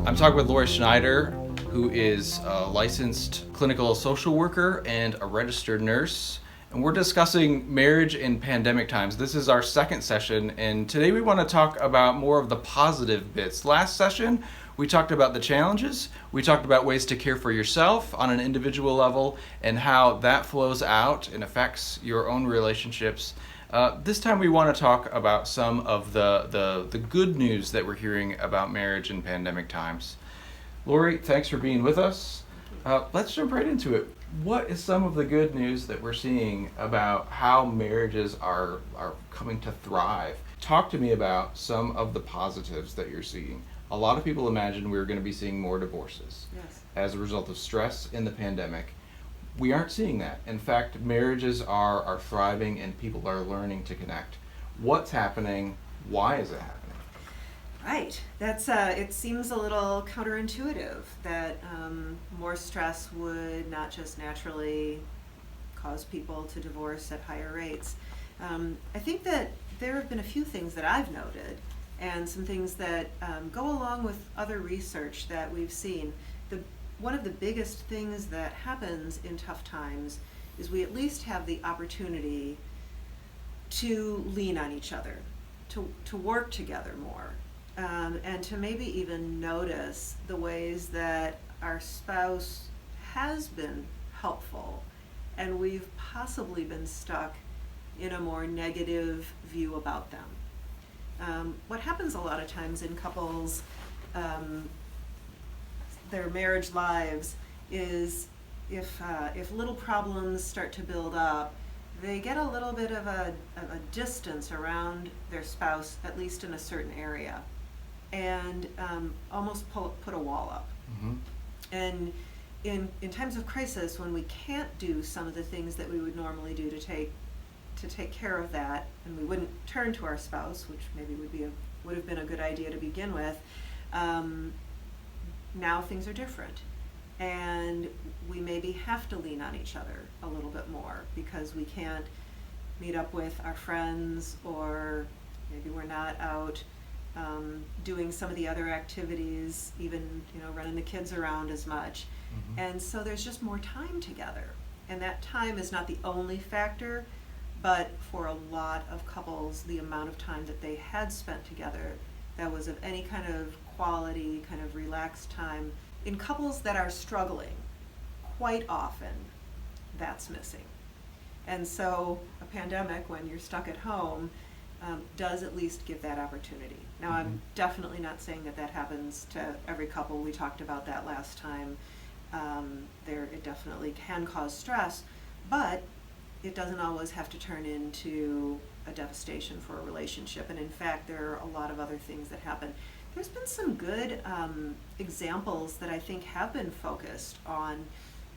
I'm talking with Lori Schneider, who is a licensed clinical social worker and a registered nurse. And we're discussing marriage in pandemic times. This is our second session, and today we want to talk about more of the positive bits. Last session, we talked about the challenges. We talked about ways to care for yourself on an individual level and how that flows out and affects your own relationships. This time we want to talk about some of the good news that we're hearing about marriage in pandemic times. Lori, thanks for being with us. Let's jump right into it. What is some of the good news that we're seeing about how marriages are coming to thrive? Talk to me about some of the positives that you're seeing. A lot of people imagine we're going to be seeing more divorces as a result of stress in the pandemic. We aren't seeing that. In fact, marriages are thriving and people are learning to connect. What's happening? Why is it happening? Right. That's it seems a little counterintuitive that more stress would not just naturally cause people to divorce at higher rates. I think that there have been a few things that I've noted and some things that go along with other research that we've seen. One of the biggest things that happens in tough times is we at least have the opportunity to lean on each other, to work together more. And to maybe even notice the ways that our spouse has been helpful and we've possibly been stuck in a more negative view about them. What happens a lot of times in couples, their marriage lives, is if little problems start to build up, they get a little bit of a distance around their spouse, at least in a certain area, and almost put a wall up. Mm-hmm. And in times of crisis, when we can't do some of the things that we would normally do to take care of that, and we wouldn't turn to our spouse, which maybe would have been a good idea to begin with, now things are different. And we maybe have to lean on each other a little bit more because we can't meet up with our friends, or maybe we're not out doing some of the other activities, even running the kids around as much. Mm-hmm. And so there's just more time together. And that time is not the only factor, but for a lot of couples, the amount of time that they had spent together that was of any kind of quality, kind of relaxed time. In couples that are struggling, quite often that's missing. And so a pandemic, when you're stuck at home, does at least give that opportunity. Now, I'm definitely not saying that happens to every couple. We talked about that last time. It definitely can cause stress, but it doesn't always have to turn into a devastation for a relationship. And in fact, there are a lot of other things that happen. There's been some good examples that I think have been focused on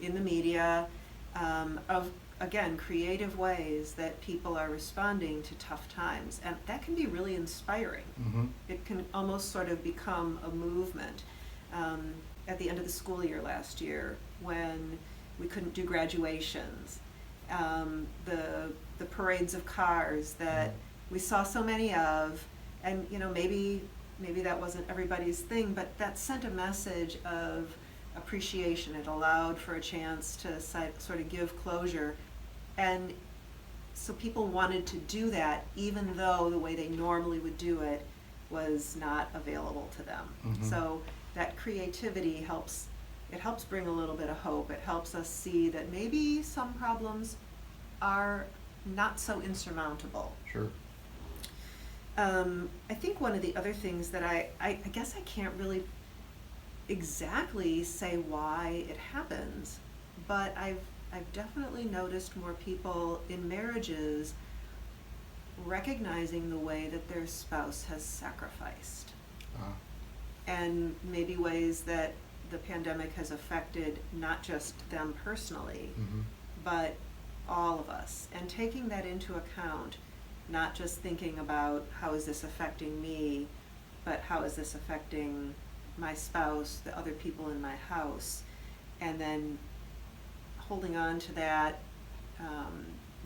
in the media of, again, creative ways that people are responding to tough times. And that can be really inspiring. Mm-hmm. It can almost sort of become a movement. At the end of the school year last year, when we couldn't do graduations, the parades of cars that we saw so many of, and maybe that wasn't everybody's thing, but that sent a message of appreciation. It allowed for a chance to sort of give closure, and so people wanted to do that even though the way they normally would do it was not available to them. Mm-hmm. So that creativity helps bring a little bit of hope. It helps us see that maybe some problems are not so insurmountable. Sure. I think one of the other things that I guess I can't really exactly say why it happens, but I've definitely noticed more people in marriages recognizing the way that their spouse has sacrificed. And maybe ways that the pandemic has affected not just them personally, but all of us, and taking that into account, not just thinking about how is this affecting me, but how is this affecting my spouse, the other people in my house, and then holding on to that,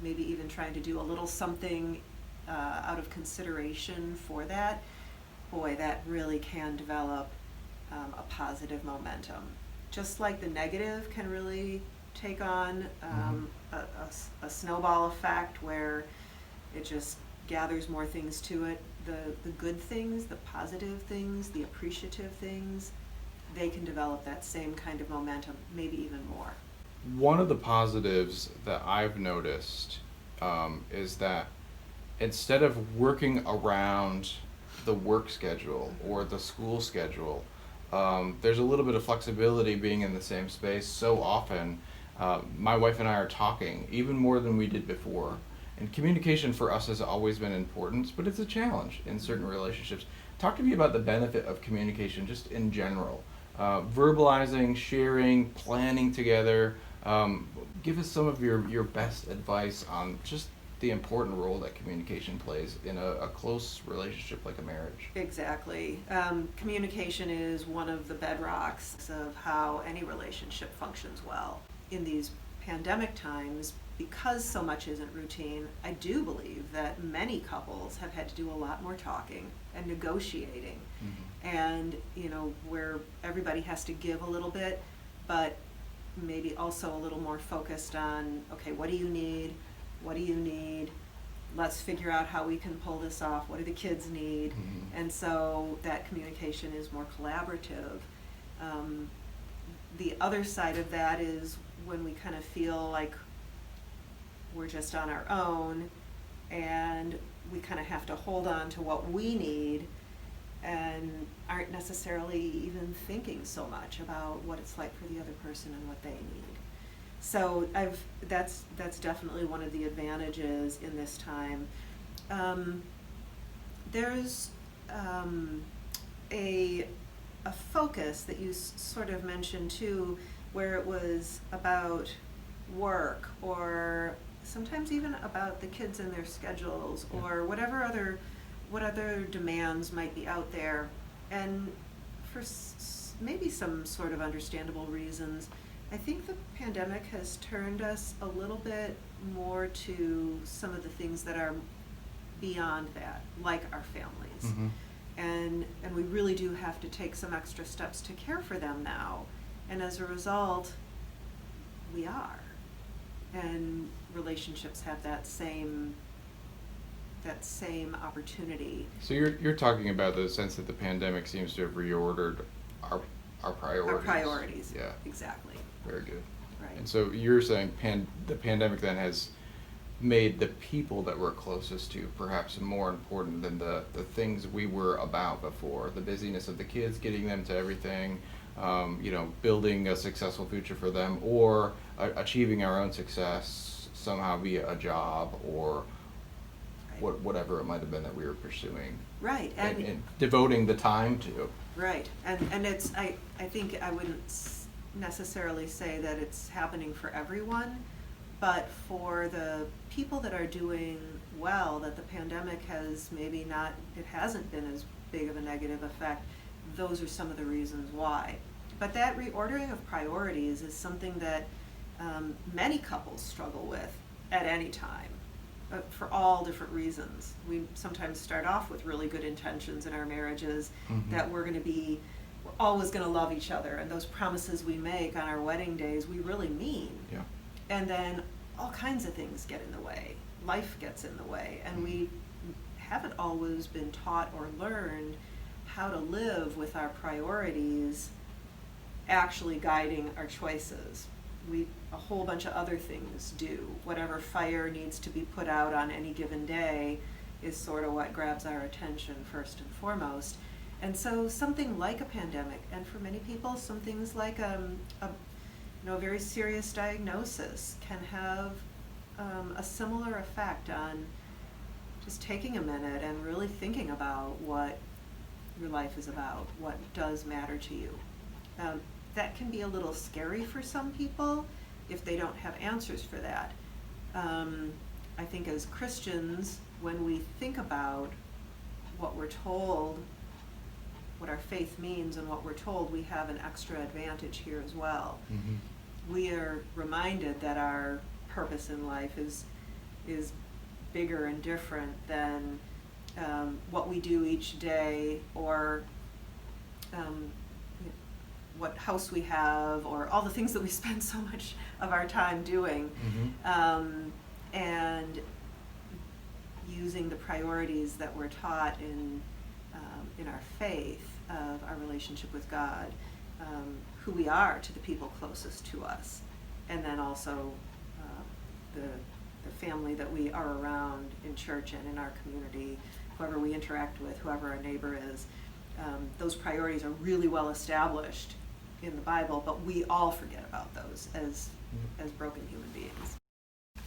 maybe even trying to do a little something out of consideration for that. Boy, that really can develop a positive momentum. Just like the negative can really take on a snowball effect where it just gathers more things to it. The good things, the positive things, the appreciative things, they can develop that same kind of momentum, maybe even more. One of the positives that I've noticed is that instead of working around the work schedule or the school schedule, there's a little bit of flexibility being in the same space. So often, my wife and I are talking even more than we did before. And communication for us has always been important, but it's a challenge in certain relationships. Talk to me about the benefit of communication just in general. Verbalizing, sharing, planning together. Give us some of your best advice on just the important role that communication plays in a close relationship like a marriage. Exactly. Communication is one of the bedrocks of how any relationship functions well. In these pandemic times, because so much isn't routine, I do believe that many couples have had to do a lot more talking and negotiating. And, where everybody has to give a little bit, but maybe also a little more focused on, okay, what do you need? What do you need? Let's figure out how we can pull this off. What do the kids need? And so that communication is more collaborative. The other side of that is when we kind of feel like we're just on our own and we kind of have to hold on to what we need and aren't necessarily even thinking so much about what it's like for the other person and what they need. So that's definitely one of the advantages in this time. There's a focus that you sort of mentioned too, where it was about work or sometimes even about the kids and their schedules or what other demands might be out there. And for maybe some sort of understandable reasons, I think the pandemic has turned us a little bit more to some of the things that are beyond that, like our families. And we really do have to take some extra steps to care for them now. And as a result, we are. And relationships have that same opportunity. So you're talking about the sense that the pandemic seems to have reordered our priorities. Our priorities. Yeah. Exactly. Very good. Right. And so you're saying the pandemic then has made the people that we're closest to perhaps more important than the things we were about before. The busyness of the kids, getting them to everything, building a successful future for them, or achieving our own success somehow via a job or whatever it might have been that we were pursuing. Right. And devoting the time to. Right. And it's, I think I wouldn't necessarily say that it's happening for everyone, but for the people that are doing well, that the pandemic has it hasn't been as big of a negative effect, those are some of the reasons why. But that reordering of priorities is something that many couples struggle with at any time, for all different reasons. We sometimes start off with really good intentions in our marriages, that we're always going to love each other, and those promises we make on our wedding days we really mean. Yeah. And then all kinds of things get in the way. Life gets in the way, and we haven't always been taught or learned how to live with our priorities actually guiding our choices. A whole bunch of other things do. Whatever fire needs to be put out on any given day is sort of what grabs our attention first and foremost. And so something like a pandemic, and for many people, some things like a very serious diagnosis can have a similar effect on just taking a minute and really thinking about what your life is about, what does matter to you. That can be a little scary for some people if they don't have answers for that. I think as Christians, when we think about what we're told, what our faith means and what we're told, we have an extra advantage here as well. We are reminded that our purpose in life is bigger and different than what we do each day, or what house we have, or all the things that we spend so much of our time doing, and using the priorities that we're taught in our faith of our relationship with God, who we are to the people closest to us, and then also the family that we are around in church and in our community, whoever we interact with, whoever our neighbor is. Those priorities are really well established in the Bible, but we all forget about those as broken human beings.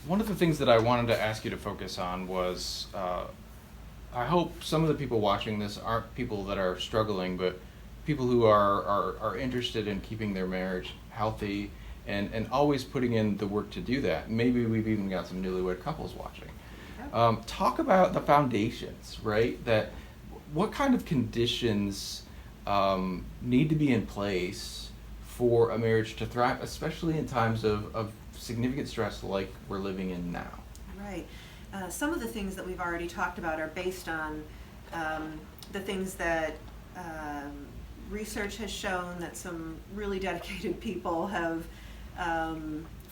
One of the things that I wanted to ask you to focus on was, I hope some of the people watching this aren't people that are struggling, but people who are interested in keeping their marriage healthy and always putting in the work to do that. Maybe we've even got some newlywed couples watching. Yep. Talk about the foundations, right? That what kind of conditions need to be in place for a marriage to thrive, especially in times of significant stress like we're living in now? Right. Some of the things that we've already talked about are based on the things that research has shown that some really dedicated people have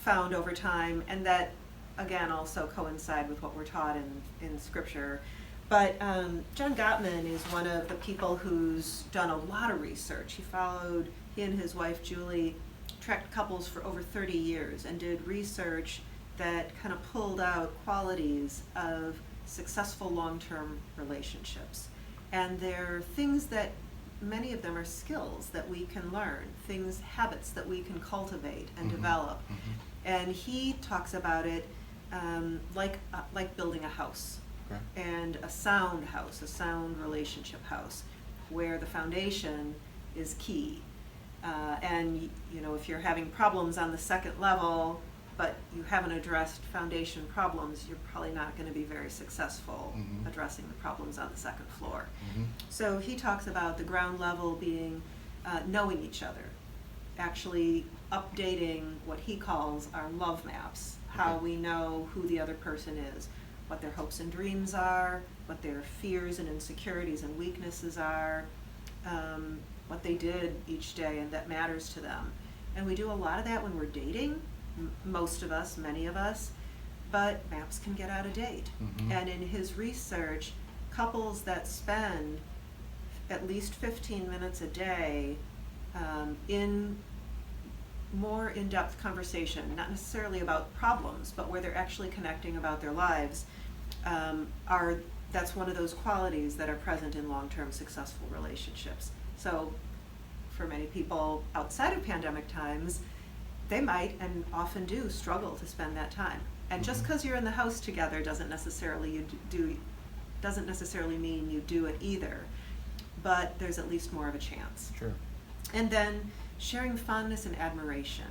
found over time, and that again also coincide with what we're taught in Scripture. But John Gottman is one of the people who's done a lot of research. He and his wife Julie tracked couples for over 30 years and did research that kind of pulled out qualities of successful long-term relationships. And they're things that many of them are skills that we can learn, habits that we can cultivate and develop. And he talks about it like building a house. Okay. And a sound house, a sound relationship house, where the foundation is key. And if you're having problems on the second level, but you haven't addressed foundation problems, you're probably not going to be very successful addressing the problems on the second floor. So he talks about the ground level being knowing each other, actually updating what he calls our love maps, how we know who the other person is, what their hopes and dreams are, what their fears and insecurities and weaknesses are, what they did each day and that matters to them. And we do a lot of that when we're dating, most of us, many of us, but maps can get out of date. And in his research, couples that spend at least 15 minutes a day in more in-depth conversation, not necessarily about problems, but where they're actually connecting about their lives, that's one of those qualities that are present in long-term successful relationships. So for many people outside of pandemic times, they might and often do struggle to spend that time. And just because you're in the house together doesn't necessarily mean you do it either, but there's at least more of a chance. Sure. And then sharing fondness and admiration.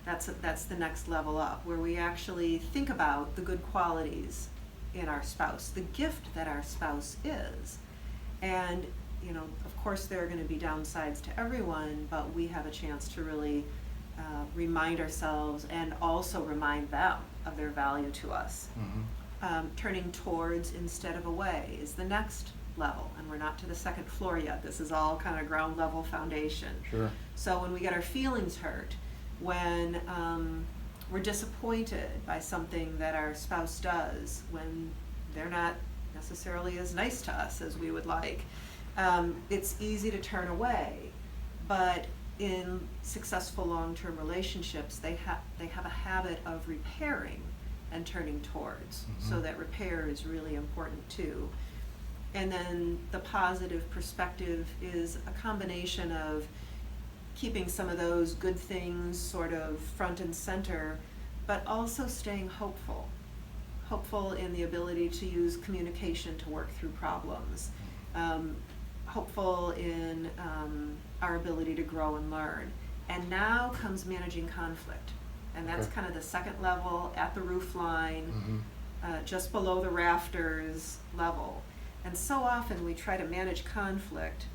That's the next level up, where we actually think about the good qualities in our spouse, the gift that our spouse is. And of course there are going to be downsides to everyone, but we have a chance to really remind ourselves and also remind them of their value to us. Turning towards instead of away is the next level, and we're not to the second floor yet. This is all kind of ground level foundation. Sure. So when we get our feelings hurt, when we're disappointed by something that our spouse does, when they're not necessarily as nice to us as we would like, it's easy to turn away. But in successful long-term relationships, they have a habit of repairing and turning towards. So that repair is really important too. And then the positive perspective is a combination of keeping some of those good things sort of front and center, but also staying hopeful. Hopeful in the ability to use communication to work through problems. Hopeful in our ability to grow and learn. And now comes managing conflict. And that's kind of the second level at the roof line, just below the rafters level. And so often we try to manage conflict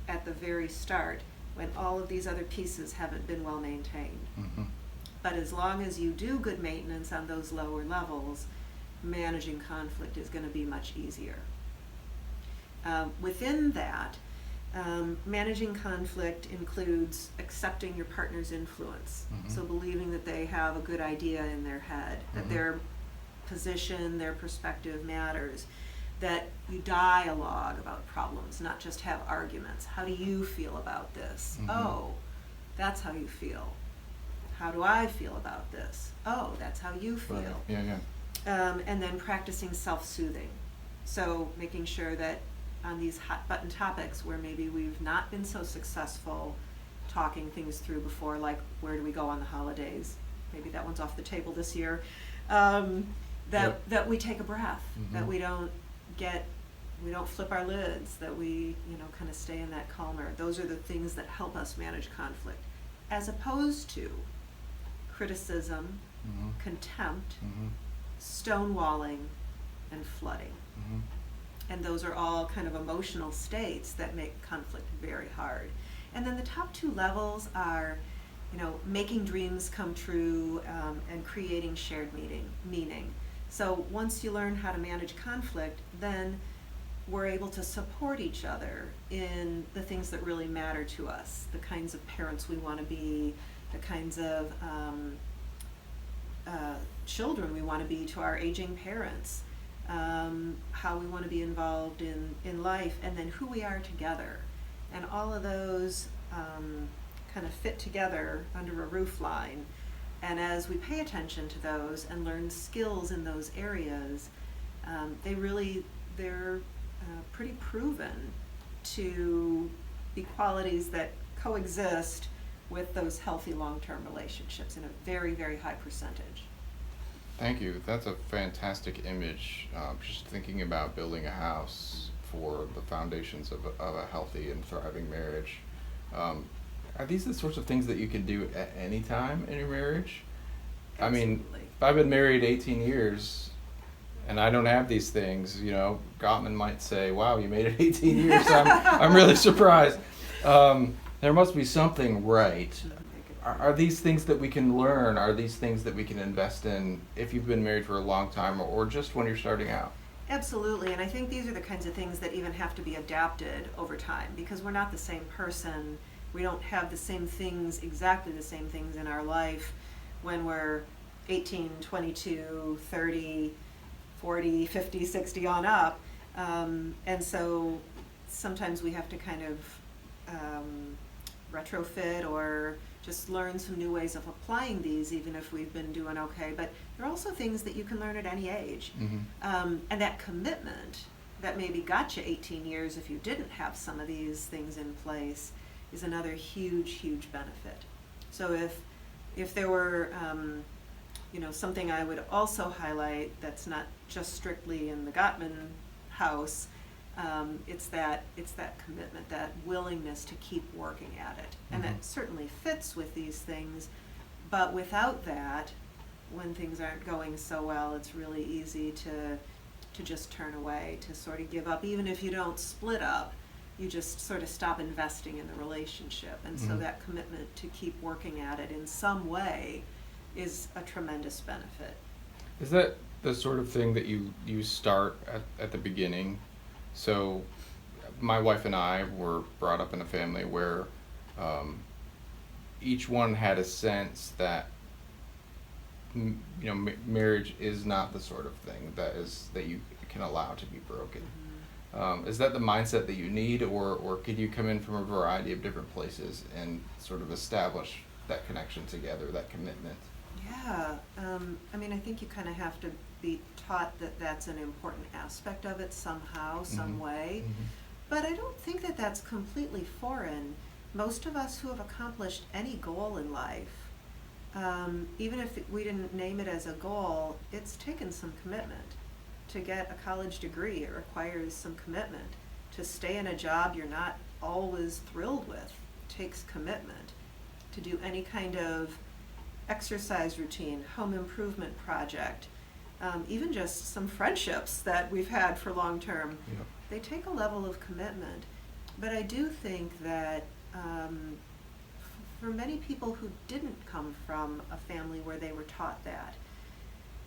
at the very start when all of these other pieces haven't been well maintained. But as long as you do good maintenance on those lower levels, managing conflict is going to be much easier. Within that, Managing conflict includes accepting your partner's influence. So believing that they have a good idea in their head, that their position, their perspective matters, that you dialogue about problems, not just have arguments. How do you feel about this? Oh, that's how you feel. How do I feel about this? Oh, that's how you feel. Right. Yeah. And then practicing self-soothing. So making sure that on these hot button topics where maybe we've not been so successful talking things through before, like where do we go on the holidays? Maybe that one's off the table this year. That we take a breath, that we don't flip our lids, that we, kind of stay in that calmer. Those are the things that help us manage conflict, as opposed to criticism, contempt, stonewalling, and flooding. And those are all kind of emotional states that make conflict very hard. And then the top two levels are, making dreams come true, and creating shared meaning. So once you learn how to manage conflict, then we're able to support each other in the things that really matter to us, the kinds of parents we want to be, the kinds of children we want to be to our aging parents, how we want to be involved in life, and then who we are together. And all of those kind of fit together under a roof line. And as we pay attention to those and learn skills in those areas, they're pretty proven to be qualities that coexist with those healthy long-term relationships in a very, very high percentage. Thank you. That's a fantastic image. Just thinking about building a house for the foundations of a healthy and thriving marriage. Are these the sorts of things that you can do at any time in your marriage? Absolutely. I mean, if I've been married 18 years and I don't have these things, Gottman might say, wow, you made it 18 years. I'm really surprised. There must be something right. Are these things that we can learn? Are these things that we can invest in if you've been married for a long time or just when you're starting out? Absolutely, and I think these are the kinds of things that even have to be adapted over time, because we're not the same person. We don't have the same things, exactly the same things in our life when we're 18, 22, 30, 40, 50, 60 on up. And so sometimes we have to kind of retrofit or just learn some new ways of applying these, even if we've been doing okay. But there are also things that you can learn at any age. And that commitment that maybe got you 18 years if you didn't have some of these things in place is another huge, huge benefit. So if there were, something I would also highlight that's not just strictly in the Gottman house, it's that commitment, that willingness to keep working at it. And that certainly fits with these things, but without that, when things aren't going so well, it's really easy to just turn away, to sort of give up. Even if you don't split up, you just sort of stop investing in the relationship. And so that commitment to keep working at it in some way is a tremendous benefit. Is that the sort of thing that you start at the beginning? So my wife and I were brought up in a family where each one had a sense that marriage is not the sort of thing that you can allow to be broken. Is that the mindset that you need, or could you come in from a variety of different places and sort of establish that connection together, that commitment? Yeah, I think you kind of have to be taught that that's an important aspect of it somehow, some way. But I don't think that that's completely foreign. Most of us who have accomplished any goal in life, even if we didn't name it as a goal, it's taken some commitment. To get a college degree, it requires some commitment. To stay in a job you're not always thrilled with takes commitment. To do any kind of exercise routine, home improvement project, even just some friendships that we've had for long term, they take a level of commitment. But I do think that for many people who didn't come from a family where they were taught that,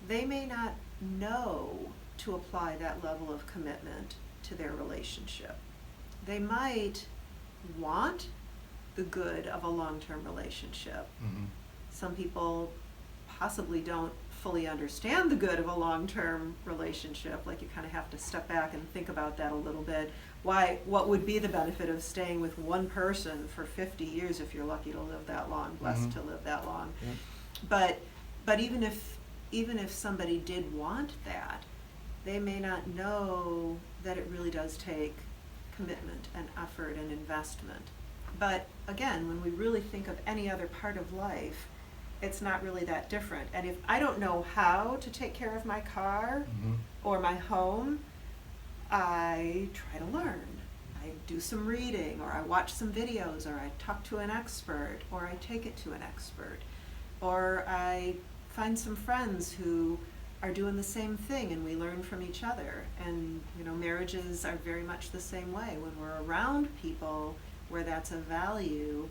they may not know to apply that level of commitment to their relationship. They might want the good of a long-term relationship. Mm-hmm. Some people possibly don't fully understand the good of a long-term relationship. Like, you kind of have to step back and think about that a little bit. What would be the benefit of staying with one person for 50 years if you're lucky to live that long, blessed to live that long? Yeah. But even if somebody did want that, they may not know that it really does take commitment and effort and investment. But again, when we really think of any other part of life, it's not really that different. And if I don't know how to take care of my car or my home, I try to learn. I do some reading, or I watch some videos, or I talk to an expert, or I take it to an expert, or I find some friends who are doing the same thing, and we learn from each other. And marriages are very much the same way. When we're around people where that's a value,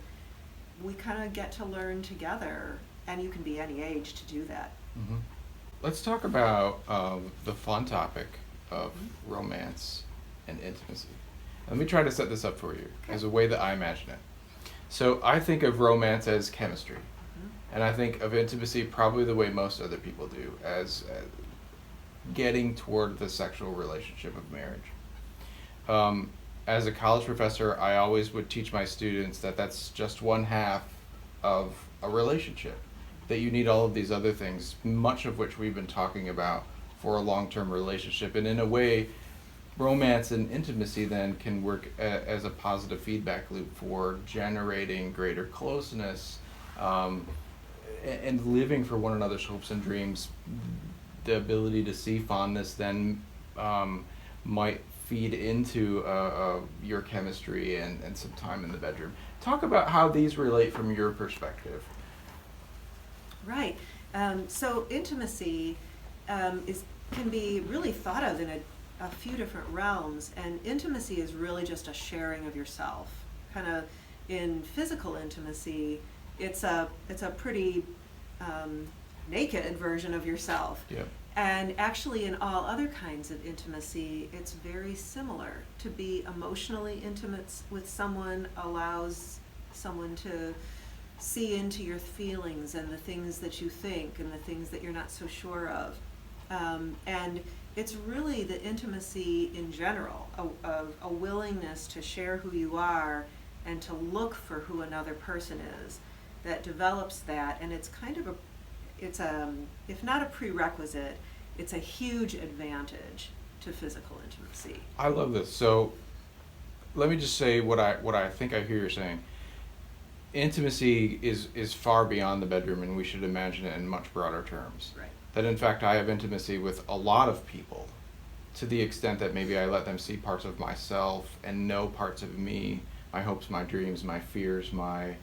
we kind of get to learn together, and you can be any age to do that. Mm-hmm. Let's talk about the fun topic of romance and intimacy. Let me try to set this up for you as a way that I imagine it. So I think of romance as chemistry, and I think of intimacy probably the way most other people do, as getting toward the sexual relationship of marriage. As a college professor, I always would teach my students that that's just one half of a relationship, that you need all of these other things, much of which we've been talking about for a long-term relationship. And in a way, romance and intimacy then can work as a positive feedback loop for generating greater closeness, and living for one another's hopes and dreams. The ability to see fondness then might feed into your chemistry and some time in the bedroom. Talk about how these relate from your perspective. Right. So intimacy can be really thought of in a few different realms, and intimacy is really just a sharing of yourself. Kind of in physical intimacy, it's a pretty naked version of yourself. Yep. And actually, in all other kinds of intimacy, it's very similar. To be emotionally intimate with someone allows someone to see into your feelings and the things that you think and the things that you're not so sure of. And it's really the intimacy in general, a willingness to share who you are and to look for who another person is, that develops that. And it's kind of if not a prerequisite, it's a huge advantage to physical intimacy. I love this. So let me just say what I think I hear you saying. Intimacy is far beyond the bedroom, and we should imagine it in much broader terms. Right. That in fact I have intimacy with a lot of people, to the extent that maybe I let them see parts of myself and know parts of me, my hopes, my dreams, my fears, my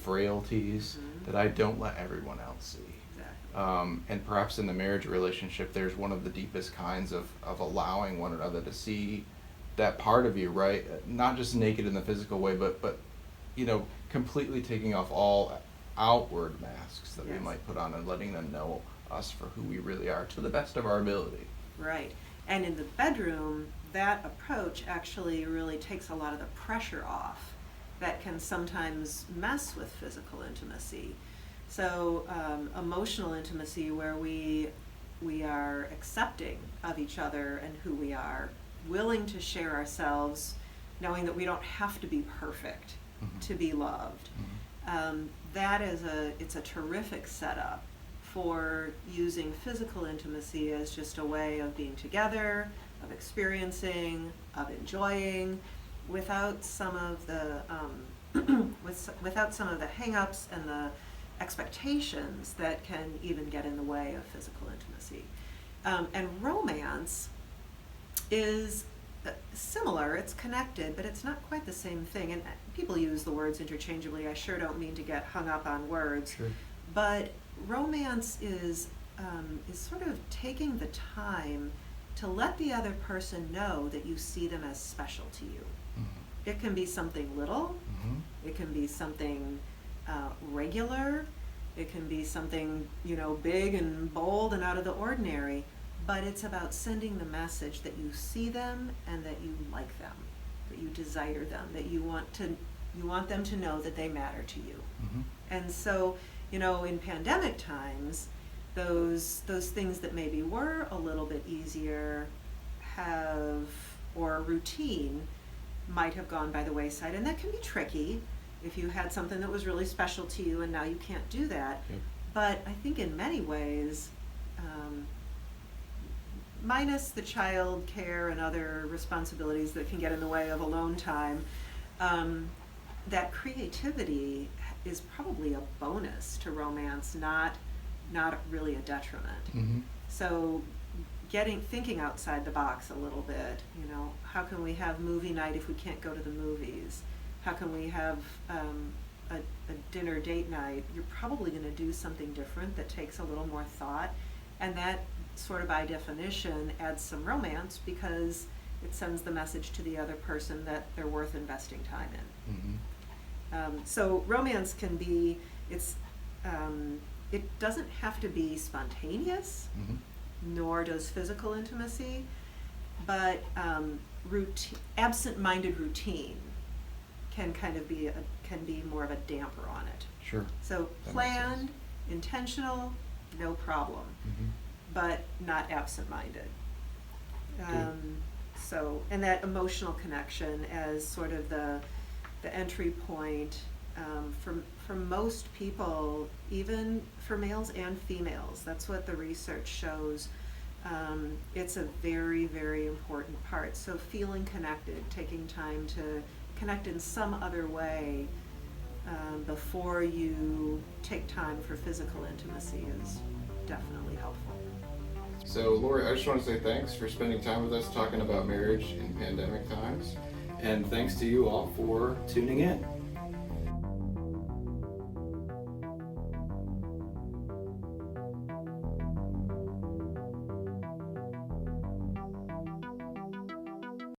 frailties, that I don't let everyone else see. Exactly. And perhaps in the marriage relationship, there's one of the deepest kinds of allowing one another to see that part of you, right? Not just naked in the physical way, but completely taking off all outward masks that we might put on and letting them know us for who we really are to the best of our ability. Right. And in the bedroom, that approach actually really takes a lot of the pressure off that can sometimes mess with physical intimacy. So emotional intimacy, where we are accepting of each other and who we are, willing to share ourselves, knowing that we don't have to be perfect to be loved. It's a terrific setup for using physical intimacy as just a way of being together, of experiencing, of enjoying, without some of the without some of the hang-ups and the expectations that can even get in the way of physical intimacy. And romance is similar, it's connected, but it's not quite the same thing. And people use the words interchangeably. I sure don't mean to get hung up on words. Sure. But romance is sort of taking the time to let the other person know that you see them as special to you. It can be something little, it can be something regular, it can be something big and bold and out of the ordinary, but it's about sending the message that you see them and that you like them. that you desire them, that you want them to know that they matter to you. Mm-hmm. And so, in pandemic times, those things that maybe were a little bit easier or routine might have gone by the wayside, and that can be tricky if you had something that was really special to you and now you can't do that. Yep. But I think in many ways, minus the child care and other responsibilities that can get in the way of alone time, that creativity is probably a bonus to romance, not really a detriment. Mm-hmm. So thinking outside the box a little bit, how can we have movie night if we can't go to the movies? How can we have a dinner date night? You're probably going to do something different that takes a little more thought, and that sort of by definition adds some romance because it sends the message to the other person that they're worth investing time in. Mm-hmm. So romance can be, it doesn't have to be spontaneous, Mm-hmm. nor does physical intimacy, but absent-minded routine can kind of be more of a damper on it. Sure. So That makes planned, sense. intentional, no problem, Mm-hmm. but not absent-minded. Good. And that emotional connection as sort of the entry point for most people, even for males and females. That's what the research shows. It's a very, very important part. So feeling connected, taking time to connect in some other way before you take time for physical intimacy is definitely helpful. So, Lori, I just want to say thanks for spending time with us talking about marriage in pandemic times. And thanks to you all for tuning in.